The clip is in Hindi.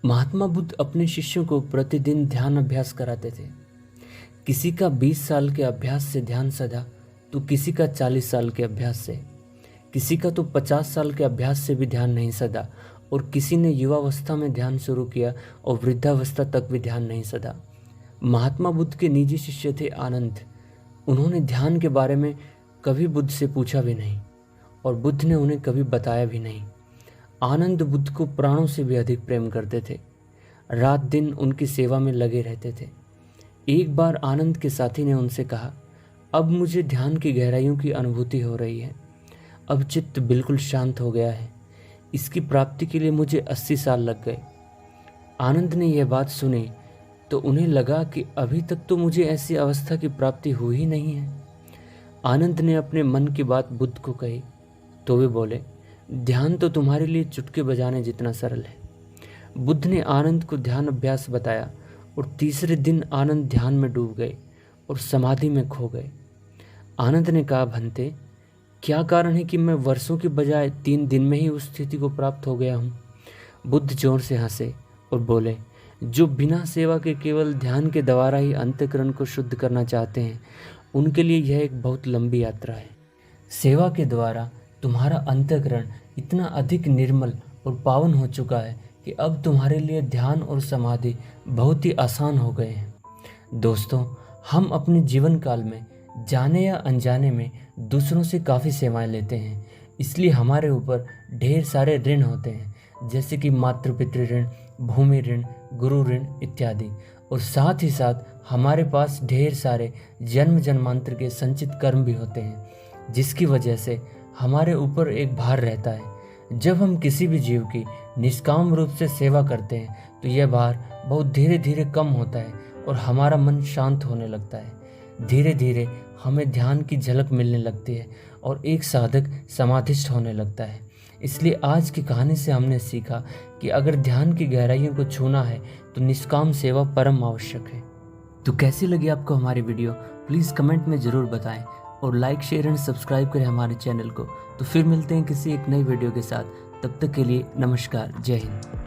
महात्मा बुद्ध अपने शिष्यों को प्रतिदिन ध्यान अभ्यास कराते थे। किसी का 20 साल के अभ्यास से ध्यान सधा तो किसी का 40 साल के अभ्यास से, किसी का तो 50 साल के अभ्यास से भी ध्यान नहीं सधा और किसी ने युवावस्था में ध्यान शुरू किया और वृद्धावस्था तक भी ध्यान नहीं सधा। महात्मा बुद्ध के निजी शिष्य थे आनंद। उन्होंने ध्यान के बारे में कभी बुद्ध से पूछा भी नहीं और बुद्ध ने उन्हें कभी बताया भी नहीं। आनंद बुद्ध को प्राणों से भी अधिक प्रेम करते थे, रात दिन उनकी सेवा में लगे रहते थे। एक बार आनंद के साथी ने उनसे कहा, अब मुझे ध्यान की गहराइयों की अनुभूति हो रही है। अब चित्त बिल्कुल शांत हो गया है। इसकी प्राप्ति के लिए मुझे 80 साल लग गए। आनंद ने यह बात सुनी तो उन्हें लगा कि अभी तक तो मुझे ऐसी अवस्था की प्राप्ति हुई ही नहीं है। आनंद ने अपने मन की बात बुद्ध को कही तो वे बोले, ध्यान तो तुम्हारे लिए चुटकी बजाने जितना सरल है। बुद्ध ने आनंद को ध्यान अभ्यास बताया और तीसरे दिन आनंद ध्यान में डूब गए और समाधि में खो गए। आनंद ने कहा, भंते, क्या कारण है कि मैं वर्षों की बजाय 3 दिन में ही उस स्थिति को प्राप्त हो गया हूँ? बुद्ध जोर से हंसे और बोले, जो बिना सेवा के केवल ध्यान के द्वारा ही अंतःकरण को शुद्ध करना चाहते हैं, उनके लिए यह एक बहुत लंबी यात्रा है। सेवा के द्वारा तुम्हारा अंतःकरण इतना अधिक निर्मल और पावन हो चुका है कि अब तुम्हारे लिए ध्यान और समाधि बहुत ही आसान हो गए हैं। दोस्तों, हम अपने जीवन काल में जाने या अनजाने में दूसरों से काफ़ी सेवाएं लेते हैं, इसलिए हमारे ऊपर ढेर सारे ऋण होते हैं, जैसे कि मातृ पितृ ऋण, भूमि ऋण, गुरु ऋण इत्यादि। और साथ ही साथ हमारे पास ढेर सारे जन्म जन्मांतर के संचित कर्म भी होते हैं, जिसकी वजह से हमारे ऊपर एक भार रहता है। जब हम किसी भी जीव की निष्काम रूप से सेवा करते हैं तो यह भार बहुत धीरे धीरे कम होता है और हमारा मन शांत होने लगता है। धीरे धीरे हमें ध्यान की झलक मिलने लगती है और एक साधक समाधिस्थ होने लगता है। इसलिए आज की कहानी से हमने सीखा कि अगर ध्यान की गहराइयों को छूना है तो निष्काम सेवा परम आवश्यक है। तो कैसी लगी आपको हमारी वीडियो? प्लीज़ कमेंट में ज़रूर बताएं और लाइक, शेयर एंड सब्सक्राइब करें हमारे चैनल को। तो फिर मिलते हैं किसी एक नई वीडियो के साथ। तब तक के लिए नमस्कार, जय हिंद।